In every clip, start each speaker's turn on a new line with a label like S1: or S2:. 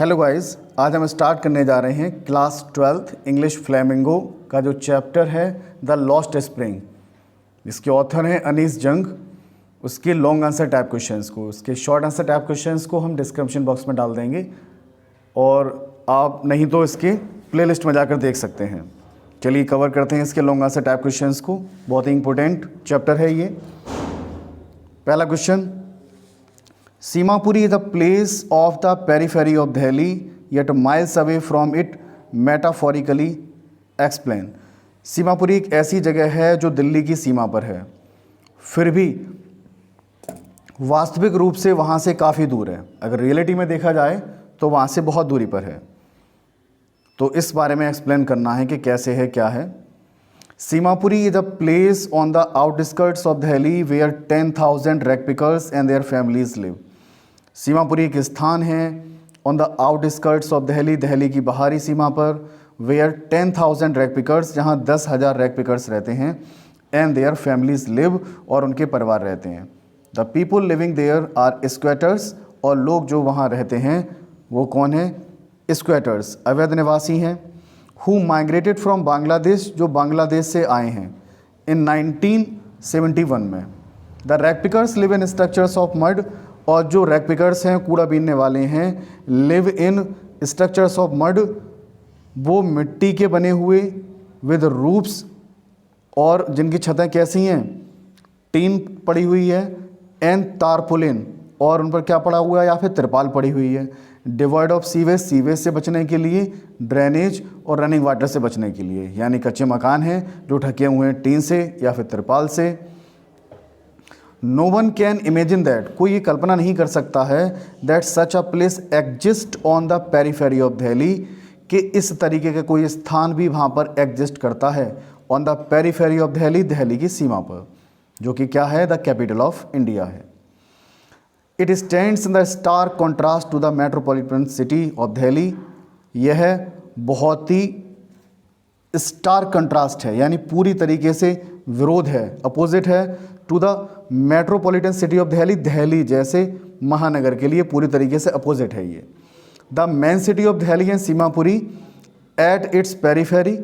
S1: Hello guys, आज हम start करने जा रहे हैं क्लास 12th इंग्लिश फ्लेमिंगो का जो चैप्टर है द लॉस्ट स्प्रिंग। इसके ऑथर हैं अनीस जंग। उसके लॉन्ग आंसर टाइप क्वेश्चंस को, उसके शॉर्ट आंसर टाइप क्वेश्चंस को हम डिस्क्रिप्शन बॉक्स में डाल देंगे और आप नहीं तो इसके प्लेलिस्ट में जाकर देख सकते हैं। चलिए कवर करते हैं इसके लॉन्ग आंसर टाइप क्वेश्चंस को। बहुत ही इंपॉर्टेंट चैप्टर है ये। पहला question, Simapuri is a place of the periphery of Delhi, yet miles away from it, metaphorically explain। Seemapuri एक ऐसी जगह है जो दिल्ली की सीमा पर है, फिर भी वास्तविक रूप से वहाँ से काफ़ी दूर है। अगर रियलिटी में देखा जाए तो वहाँ से बहुत दूरी पर है। तो इस बारे में एक्सप्लेन करना है कि कैसे है, क्या है। Seemapuri is a place on the outskirts of Delhi where 10,000 rag pickers and their families live। Seemapuri एक स्थान है on the outskirts of Delhi, Delhi की बाहरी सीमा पर, वेयर 10,000 रैग पिकर्स, जहाँ 10,000 रैग पिकर्स रहते हैं, एंड देयर फैमिलीज लिव, और उनके परिवार रहते हैं। The people living there are squatters, और लोग जो वहाँ रहते हैं वो कौन है? स्क्वेटर्स, अवैध निवासी हैं। हु माइग्रेटेड फ्रॉम बांग्लादेश, जो बांग्लादेश से आए हैं इन 1971 में। The rag pickers live in structures of mud, और जो रैग पिकर्स हैं, कूड़ा बीनने वाले हैं, live in structures of mud, वो मिट्टी के बने हुए, विद रूफ्स, और जिनकी छतें कैसी हैं? टीन पड़ी हुई है, एंड तारपुलिन, और उन पर क्या पड़ा हुआ है? या फिर तिरपाल पड़ी हुई है। डिवाइड ऑफ सीवेज, सीवेज से बचने के लिए, ड्रेनेज और रनिंग वाटर से बचने के लिए, यानी कच्चे मकान हैं जो ढके हुए हैं टीन से या फिर तिरपाल से। No one can imagine that, कोई ये कल्पना नहीं कर सकता है, that such a place exist on the periphery of Delhi, कि इस तरीके का कोई स्थान भी वहाँ पर एग्जिस्ट करता है on the periphery of Delhi, Delhi की सीमा पर, जो कि क्या है? द कैपिटल ऑफ इंडिया है। It stands in the stark contrast to the metropolitan city of Delhi. यह बहुत ही स्टार्क कंट्रास्ट है, यानी पूरी तरीके से विरोध है, अपोजिट है to the metropolitan city of Delhi, Delhi जैसे महानगर के लिए पूरी तरीके से अपोजिट है ये। The main city of Delhi and Seemapuri at its periphery,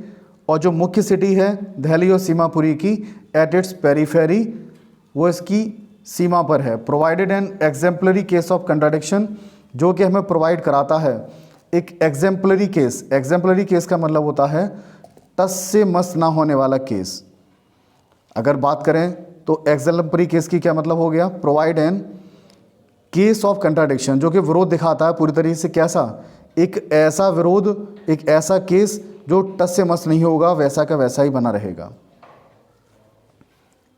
S1: और जो मुख्य सिटी है दिल्ली और सीमापुरी की, एट इट्स पेरीफेरी, वो इसकी सीमा पर है। Provided N exemplary case of contradiction, जो कि हमें प्रोवाइड कराता है एक एग्जेम्पलरी केस। एग्जेम्पलरी केस का मतलब होता है तस से मस ना होने वाला केस। अगर बात करें तो एग्जेम्पलरी केस की क्या मतलब हो गया? Provide an case of contradiction, जो कि विरोध दिखाता है पूरी तरीके से। कैसा? एक ऐसा विरोध, एक ऐसा केस जो टस से मस नहीं होगा, वैसा का वैसा ही बना रहेगा।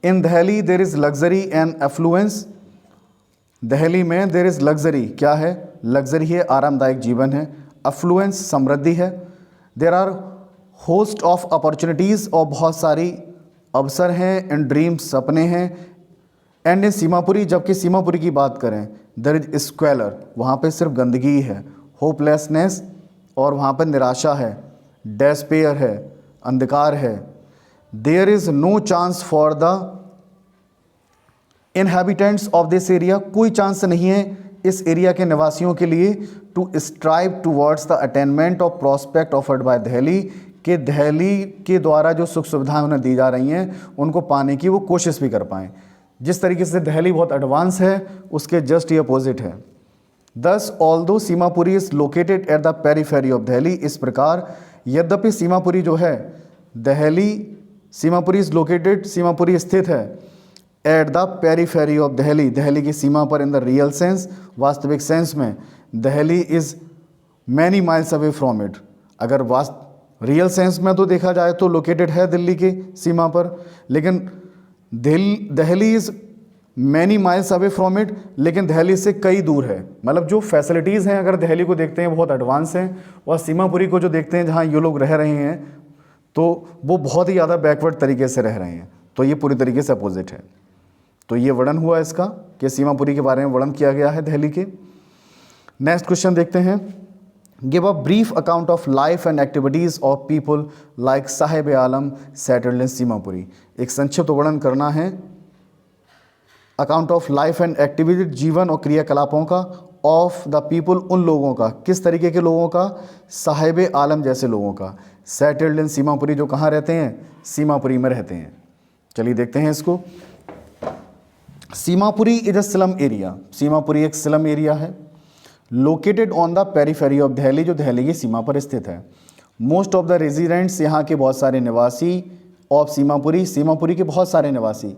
S1: In Delhi there is luxury and affluence, Delhi में देर इज़ लग्जरी, क्या है? लग्जरी है, आरामदायक जीवन है। अफ्लुएंस, समृद्धि है। There are host of opportunities, और बहुत सारी अवसर हैं। एंड ड्रीम्स, सपने हैं। एंड इन सीमापुरी, जबकि सीमापुरी की बात करें, देयर इज स्क्वेलर, वहाँ पे सिर्फ गंदगी है। होपलेसनेस, और वहाँ पर निराशा है। डेस्पेयर है, अंधकार है। There is no chance for the inhabitants of this area, कोई चांस नहीं है इस एरिया के निवासियों के लिए, to strive towards the attainment of prospect offered by Delhi, कि दिल्ली के द्वारा जो सुख सुविधाएं उन्हें दी जा रही हैं उनको पाने की वो कोशिश भी कर पाएँ। जिस तरीके से दिल्ली बहुत एडवांस है, उसके जस्ट ये अपोजिट है। दस although Seemapuri is located at the periphery of Delhi, इस प्रकार यद्यपि सीमापुरी जो है दिल्ली, सीमापुरी इज़ लोकेटेड, सीमापुरी स्थित है at the periphery of Delhi, Delhi की सीमा पर। इन द रियल सेंस, वास्तविक सेंस में, Delhi is many miles away from it. अगर रियल सेंस में तो देखा जाए तो लोकेटेड है दिल्ली की सीमा पर, लेकिन Delhi is many miles away from it, लेकिन दिल्ली से कई दूर है। मतलब जो फैसिलिटीज़ हैं, अगर दिल्ली को देखते हैं बहुत एडवांस हैं, और सीमापुरी को जो देखते हैं जहाँ ये लोग रह रहे हैं, तो वो बहुत ही ज़्यादा बैकवर्ड तरीके से रह रहे हैं। तो ये पूरी तरीके से अपोजिट है। तो ये वर्णन हुआ इसका कि सीमापुरी के बारे में वर्णन किया गया है दिल्ली के। नेक्स्ट क्वेश्चन देखते हैं। Give a brief account of life and activities of people like Sahib Alam settled in Seemapuri. एक संक्षिप्त वर्णन करना है account of life and activity, जीवन और क्रियाकलापों का, ऑफ द पीपल, उन लोगों का, किस तरीके के लोगों का, साहिब आलम जैसे लोगों का, सेटल्ड इन सीमापुरी, जो कहाँ रहते हैं, सीमापुरी में रहते हैं। चलिए देखते हैं इसको। Seemapuri is a slum area, Seemapuri एक स्लम एरिया है, located on the periphery of Delhi, जो दिल्ली की सीमा पर स्थित है। मोस्ट ऑफ द रेजिडेंट्स, यहाँ के बहुत सारे निवासी, ऑफ सीमापुरी, सीमापुरी के बहुत सारे निवासी,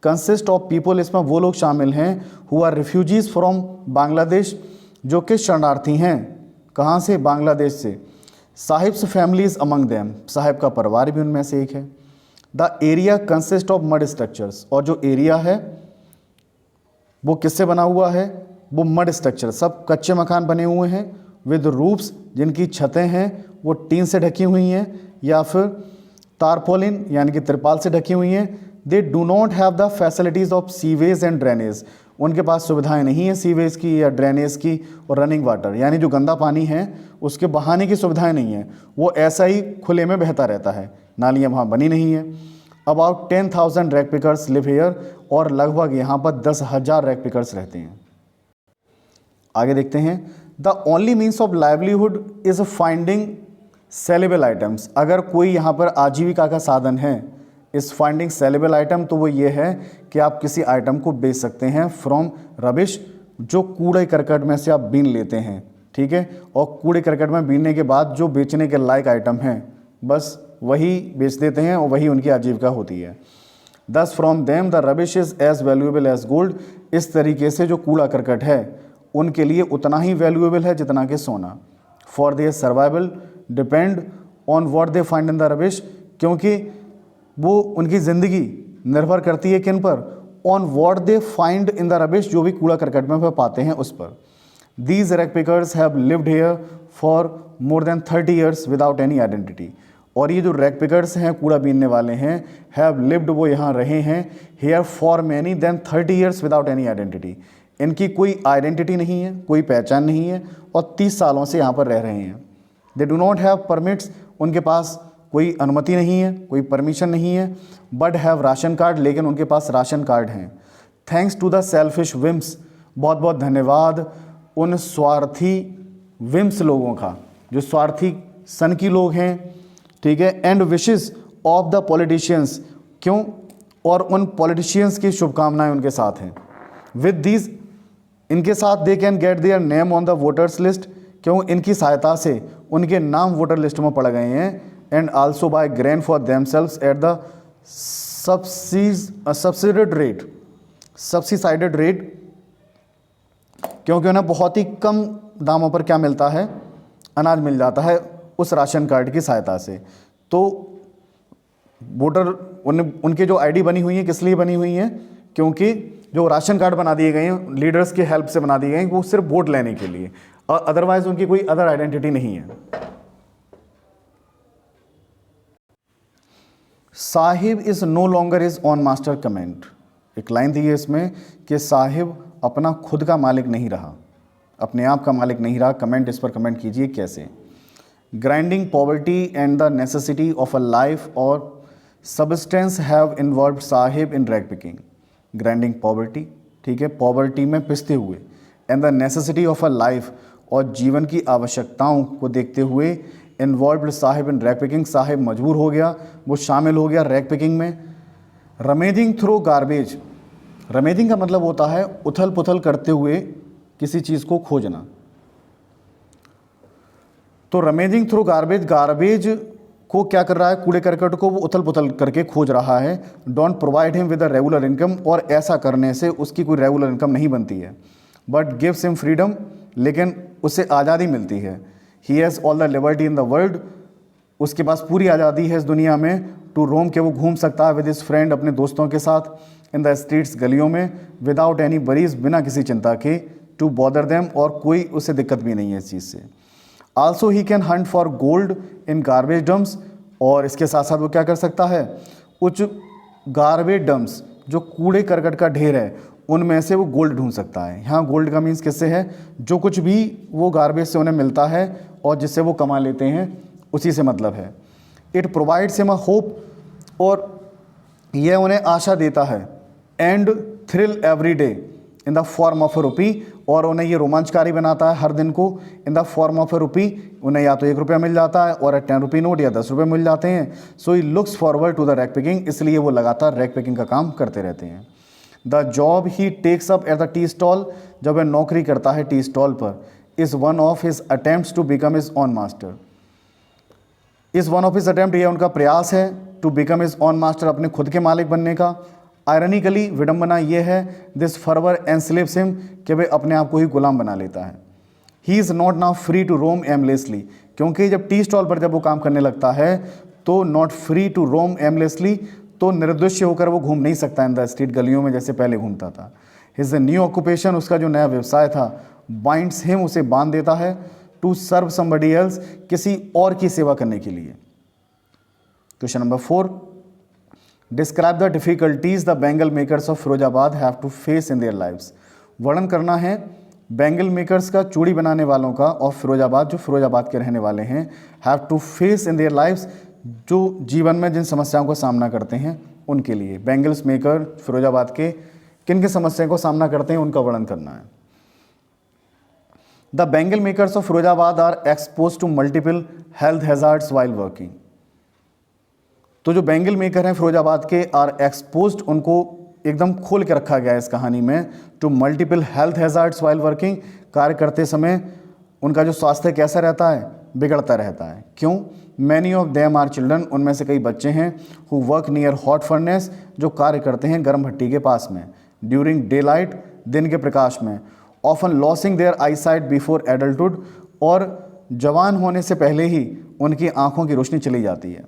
S1: कंसिस्ट ऑफ पीपल, इसमें वो लोग शामिल हैं who are refugees from Bangladesh, जो कि शरणार्थी हैं, कहाँ से, बांग्लादेश से। Sahib's families among them, Sahib का परिवार भी उनमें से एक है। The area consist of mud structures, और जो एरिया है वो किससे बना हुआ है, वो मड स्ट्रक्चर, सब कच्चे मकान बने हुए हैं, विद रूफ्स, जिनकी छतें हैं वो टीन से ढकी हुई हैं या फिर तारपोलिन यानी कि तिरपाल से ढकी हुई हैं। They do not have the facilities of sewage and drainage, उनके पास सुविधाएं नहीं हैं सीवेज की या ड्रेनेज की, और रनिंग वाटर यानी जो गंदा पानी है उसके बहाने की सुविधाएं नहीं हैं, वो ऐसा ही खुले में बहता रहता है, नालियाँ वहाँ बनी नहीं है। About 10,000 rag pickers live here, और लगभग यहाँ पर 10,000 रैक पिकर्स रहते हैं। आगे देखते हैं। The only means of livelihood is finding saleable items, अगर कोई यहाँ पर आजीविका का साधन है इस फाइंडिंग सेलेबल आइटम, तो वो ये है कि आप किसी आइटम को बेच सकते हैं फ्रॉम रबिश, जो कूड़े करकट में से आप बीन लेते हैं, ठीक है, और कूड़े करकट में बीनने के बाद जो बेचने के लायक आइटम हैं बस वही बेच देते हैं और वही उनकी आजीविका होती है। Thus from them the rubbish is as valuable as gold, इस तरीके से जो कूड़ा करकट है उनके लिए उतना ही वैल्यूएबल है जितना कि सोना। For their survival depend on what they find in the rubbish, क्योंकि वो उनकी ज़िंदगी निर्भर करती है किन पर, on what they find in the rubbish, जो भी कूड़ा करकट में वो पाते हैं उस पर। These rag pickers have lived here for more than 30 years without any identity, और ये जो रैक पिकर्स हैं, कूड़ा बीनने वाले हैं, हैव लिव्ड, वो यहाँ रहे हैं, here for many then 30 years without any identity, इनकी कोई आइडेंटिटी नहीं है, कोई पहचान नहीं है, और 30 सालों से यहाँ पर रह रहे हैं। They do not have permits, उनके पास कोई अनुमति नहीं है, कोई परमिशन नहीं है, बट हैव राशन कार्ड, लेकिन उनके पास राशन कार्ड हैं। Thanks to the selfish whims, बहुत बहुत धन्यवाद उन स्वार्थी विम्स लोगों का, जो स्वार्थी सन की लोग हैं, ठीक है, and wishes of the politicians, क्यों, और उन पॉलिटिशियंस की शुभकामनाएं उनके साथ हैं। विद दीज, इनके साथ they can get their name on the voters list, क्यों, इनकी सहायता से उनके नाम वोटर लिस्ट में पड़ गए हैं। And also buy grain for themselves at the subsidised rate, क्योंकि उन्हें बहुत ही कम दामों पर क्या मिलता है, अनाज मिल जाता है उस राशन कार्ड की सहायता से। तो वोटर उनके जो आईडी बनी हुई है किस लिए बनी हुई है, क्योंकि जो राशन कार्ड बना दिए गए हैं लीडर्स की हेल्प से बना दिए गए हैं, वो सिर्फ वोट लेने के लिए, और अदरवाइज उनकी कोई अदर आइडेंटिटी नहीं है। Sahib is no longer is own master comment, एक लाइन दी है इसमें कि साहिब अपना खुद का मालिक नहीं रहा, अपने आप का मालिक नहीं रहा। कमेंट, इस पर कमेंट कीजिए कैसे। Grinding poverty and the necessity of a life और substance have involve Saheb in rag picking. Grinding poverty, ठीक है, पॉवर्टी में पिसते हुए, and the necessity of a life, और जीवन की आवश्यकताओं को देखते हुए, involve Saheb in rag picking, Saheb मजबूर हो गया, वो शामिल हो गया रैक पिकिंग में। रमेजिंग थ्रू गार्बेज, रमेजिंग का मतलब होता है उथल पुथल करते हुए किसी चीज़ को खोजना। तो रमेजिंग थ्रू गार्बेज, गार्बेज को क्या कर रहा है, कूड़े करकट को वो उथल पुथल करके खोज रहा है। Don't provide him with a regular income, और ऐसा करने से उसकी कोई रेगुलर इनकम नहीं बनती है। बट गिव्स हिम फ्रीडम, लेकिन उसे आज़ादी मिलती है। He has all the liberty in the world, उसके पास पूरी आज़ादी है इस दुनिया में, टू रोम, के वो घूम सकता है विद हिज फ्रेंड, अपने दोस्तों के साथ, इन द स्ट्रीट्स, गलियों में, विदाउट एनी वरीज, बिना किसी चिंता के, टू बॉदर देम, और कोई उसे दिक्कत भी नहीं है इस चीज़ से। Also he can Hunt for gold in garbage dumps, और इसके साथ साथ वो क्या कर सकता है, उच्च गार्बेज डम्प्स, जो कूड़े करकट का ढेर है, उनमें से वो गोल्ड ढूंढ सकता है। यहाँ गोल्ड का मीन्स किससे है, जो कुछ भी वो गार्बेज से उन्हें मिलता है और जिससे वो कमा लेते हैं, उसी से मतलब है। It provides him a hope, और यह उन्हें आशा देता है, and thrill every day in the form of a rupee, और उन्हें ये रोमांचकारी बनाता है हर दिन को in the form of a rupee. उन्हें या तो 1 रुपया मिल जाता है और 10 रुपी नोट या 10 रुपये मिल जाते हैं। So he looks forward to the rag picking, इसलिए वो लगातार रैक पिकिंग का काम करते रहते हैं। The job he takes up at the tea stall, जब वह नौकरी करता है टी स्टॉल पर, is one of his attempts to become his own master. Is one of his attempt, यह उनका प्रयास है to become his own master, अपने खुद के मालिक बनने का। आयरनिकली, विडम्बना यह है, दिस फर्वर एनस्लेव्स हिम, कि वह अपने आप को ही गुलाम बना लेता है। He is not now free to roam aimlessly, क्योंकि जब टी स्टॉल पर जब वो काम करने लगता है तो not free to roam aimlessly, तो निर्दोष्य होकर वो घूम नहीं सकता इन द स्ट्रीट, गलियों में जैसे पहले घूमता था। हिज न्यू ऑक्यूपेशन, उसका जो नया व्यवसाय था, बाइंड्स हिम, उसे बांध देता है, टू सर्व समबडी एल्स, किसी और की सेवा करने के लिए। Question number 4, describe the difficulties the bangle makers of Firozabad have to face in their lives. वर्णन करना है बैंगल मेकर्स का, चूड़ी बनाने वालों का, ऑफ फिरोजाबाद, जो फिरोजाबाद के रहने वाले हैं, have to face in their lives, जो जीवन में जिन समस्याओं का सामना करते हैं उनके लिए। बैंगल्स मेकर फिरोजाबाद के किन किन समस्याओं को सामना करते हैं उनका वर्णन करना है। The bangle makers of Firozabad are expose to multiple health hazards while working. तो जो बैंगल मेकर हैं फिरोजाबाद के, आर एक्सपोज्ड, उनको एकदम खोल के रखा गया है इस कहानी में, to multiple health hazards while working, कार्य करते समय उनका जो स्वास्थ्य कैसा रहता है, बिगड़ता रहता है। क्यों? Many of them are children, उनमें से कई बच्चे हैं, who work near hot furnace, जो कार्य करते हैं गर्म भट्टी के पास में, ड्यूरिंग डे लाइट, दिन के प्रकाश में, often losing their eyesight before adulthood, और जवान होने से पहले ही उनकी आंखों की रोशनी चली जाती है।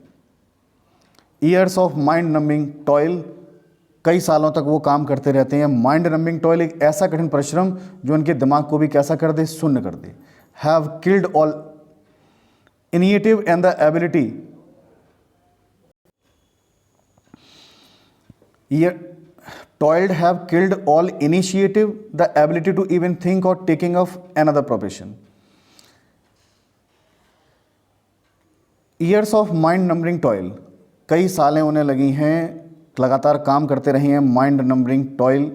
S1: Years of mind numbing toil, कई सालों तक वो काम करते रहते हैं। माइंड नंबिंग टॉयल, एक ऐसा कठिन परिश्रम जो उनके दिमाग को भी कैसा कर दे, शून्य कर दे। Have killed all initiative and the ability, toiled have killed all initiative, the ability to even think or taking of another profession. Years of mind numbing toil, कई सालें उन्हें लगी हैं, लगातार काम करते रहे हैं। माइंड नंबरिंग टॉयल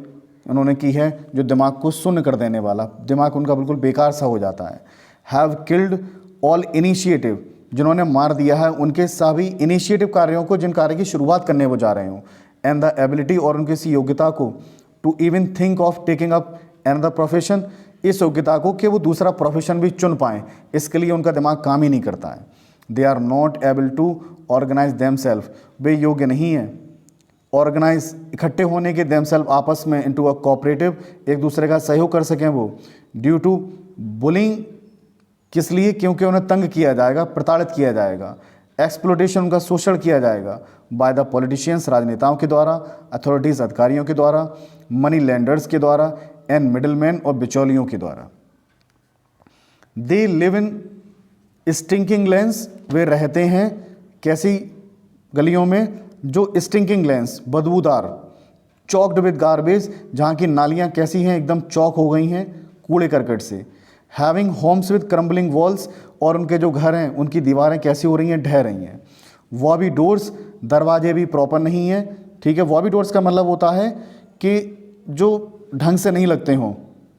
S1: उन्होंने की है, जो दिमाग को शून्य कर देने वाला, दिमाग उनका बिल्कुल बेकार सा हो जाता है। हैव किल्ड ऑल इनिशिएटिव, जिन्होंने मार दिया है उनके सभी इनिशिएटिव कार्यों को, जिन कार्य की शुरुआत करने वो जा रहे हों। एंड द एबिलिटी, और उनकी इस योग्यता को, to even think of taking up another profession, इस योग्यता को कि वो दूसरा प्रोफेशन भी चुन पाएँ, इसके लिए उनका दिमाग काम ही नहीं करता है। They are not able to organise themselves, वे योग्य नहीं हैं ऑर्गेनाइज, इकट्ठे होने के, देम सेल्फ, आपस में, इनटू अ कोऑपरेटिव, एक दूसरे का सहयोग कर सकें वो। ड्यू टू बुलिंग, किस लिए? क्योंकि उन्हें तंग किया जाएगा, प्रताड़ित किया जाएगा। एक्सप्लोटेशन, उनका शोषण किया जाएगा। बाय द पॉलिटिशियंस, राजनेताओं के द्वारा। अथॉरिटीज़, अधिकारियों के द्वारा। मनी लैंडर्स के द्वारा। एंड मिडलमैन, और बिचौलियों के द्वारा। They live in stinking lanes, वे रहते हैं कैसी गलियों में, जो स्टिंकिंग लेंस, बदबूदार, चॉक्ड विद गार्बेज, जहाँ की नालियाँ कैसी हैं, एकदम चौक हो गई हैं कूड़े करकट से। Having homes with crumbling walls, और उनके जो घर हैं उनकी दीवारें कैसी हो रही हैं, ढह रही हैं। वॉबी डोर्स, दरवाजे भी प्रॉपर नहीं हैं, ठीक है। वॉबी डोर्स का मतलब होता है कि जो ढंग से नहीं लगते हों,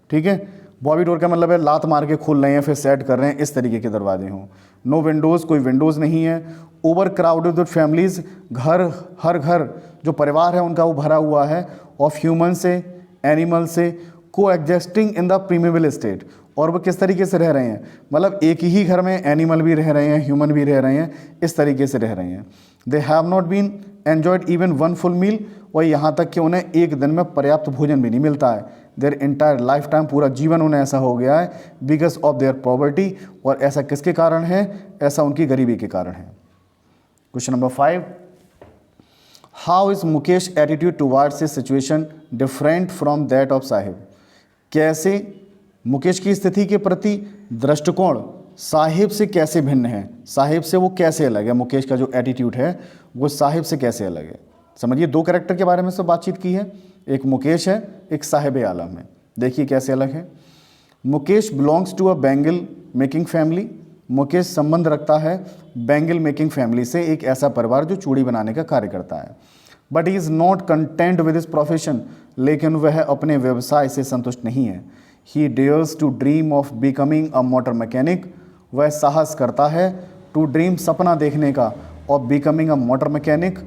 S1: ठीक है। बॉबी डोर का मतलब है लात मार के खोल रहे हैं फिर सेट कर रहे हैं, इस तरीके के दरवाजे हों। नो विंडोज़, कोई विंडोज़ नहीं है। ओवर क्राउडेड विद फैमिलीज़, घर, हर घर जो परिवार है उनका वो भरा हुआ है, ऑफ ह्यूमन से, एनिमल से। को existing in the preamble state, और वो किस तरीके से रह रहे हैं, मतलब एक ही घर में एनिमल भी रह रहे हैं, ह्यूमन भी रह रहे हैं, इस तरीके से रह रहे हैं। They have not been enjoyed even one full meal, और यहाँ तक कि उन्हें एक दिन में पर्याप्त भोजन भी नहीं मिलता है। देयर इंटायर लाइफ टाइम, पूरा जीवन उन्हें ऐसा हो गया है, बिकॉज ऑफ देयर पॉवर्टी, और ऐसा किसके कारण है, ऐसा उनकी गरीबी के कारण है। Question number 5, how is Mukesh attitude towards his situation different from that of Sahib. कैसे मुकेश की स्थिति के प्रति दृष्टिकोण साहिब से कैसे भिन्न है, साहिब से वो कैसे अलग है, मुकेश का जो एटीट्यूड है वो साहिब से कैसे अलग है। समझिए, दो कैरेक्टर के बारे में सब बातचीत की है, एक मुकेश है, एक साहिब आलम है। देखिए कैसे अलग है। Mukesh belongs to a bangle making family, Mukesh संबंध रखता है बैंगल मेकिंग फैमिली से, एक ऐसा परिवार जो चूड़ी बनाने का कार्य करता है। But he is not content with his profession, लेकिन वह अपने व्यवसाय से संतुष्ट नहीं है। He dares to dream of becoming a motor mechanic, वह साहस करता है टू ड्रीम सपना देखने का, और बिकमिंग अ मोटर मैकेनिक,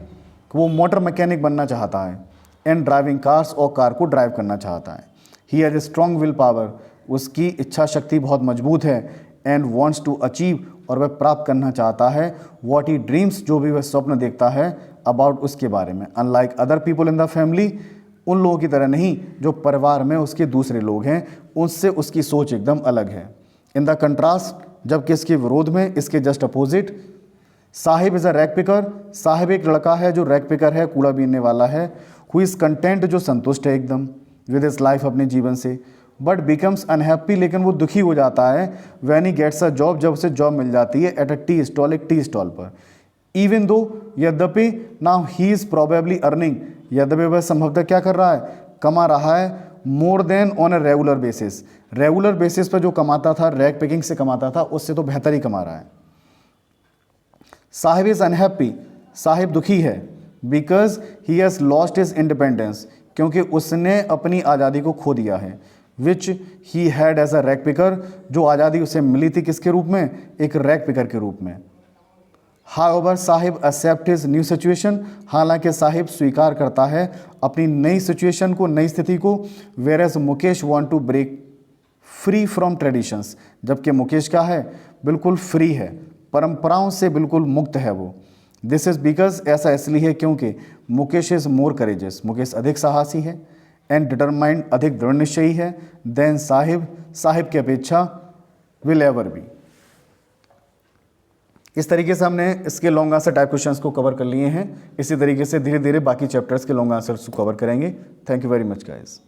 S1: वो मोटर मैकेनिक बनना चाहता है, एंड ड्राइविंग कार्स, और कार को ड्राइव करना चाहता है। He has a strong will power, उसकी इच्छा शक्ति बहुत मजबूत है, एंड वॉन्ट्स टू अचीव, और वह प्राप्त करना चाहता है, वॉट ही ड्रीम्स, जो भी वह स्वप्न देखता है अबाउट उसके बारे में। Unlike other people in the family, उन लोगों की तरह नहीं जो परिवार में उसके दूसरे लोग हैं, उससे उसकी सोच एकदम अलग है। इन द कंट्रास्ट, जबकि इसके विरोध में, इसके just opposite, Sahib is a rag picker, Sahib एक लड़का है जो रैक पिकर है, कूड़ा बीनने वाला है। हु इज़ कंटेंट, जो संतुष्ट है एकदम विद इज लाइफ, अपने जीवन से, बट बिकम्स अनहैप्पी, लेकिन वो दुखी हो जाता है, when he gets a job, जब उसे जॉब मिल जाती है, एट अ टी स्टॉल, एक टी स्टॉल पर। इवन दो, यद्यपि, now he is probably earning, यद्यपि वह संभवतः क्या कर रहा है, कमा रहा है, more than on a regular basis, regular basis पर जो कमाता था, रैक पिकिंग से कमाता था, उससे तो बेहतर ही कमा रहा है। साहिब इज़ अनहैप्पी, साहिब दुखी है, because he has lost his independence, क्योंकि उसने अपनी आज़ादी को खो दिया है, which he had as a rag picker, जो आज़ादी उसे मिली थी किसके रूप में, एक रैक पिकर के रूप में। However Sahib accept his new situation, हालांकि साहिब स्वीकार करता है अपनी नई सिचुएशन को, नई स्थिति को। Whereas Mukesh want to break free from traditions, जबकि मुकेश क्या है, बिल्कुल फ्री है, परंपराओं से बिल्कुल मुक्त है वो। दिस इज़ बिकॉज, ऐसा इसलिए है क्योंकि Mukesh is more courageous, Mukesh अधिक साहसी है, एंड डिटरमाइंड, अधिक दृढ़ निश्चयी है, देन साहिब, साहिब की अपेक्षा, विल एवर बी। इस तरीके से हमने इसके लॉन्ग आंसर टाइप क्वेश्चंस को कवर कर लिए हैं। इसी तरीके से धीरे धीरे बाकी चैप्टर्स के लॉन्ग आंसर्स को कवर करेंगे। Thank you very much guys.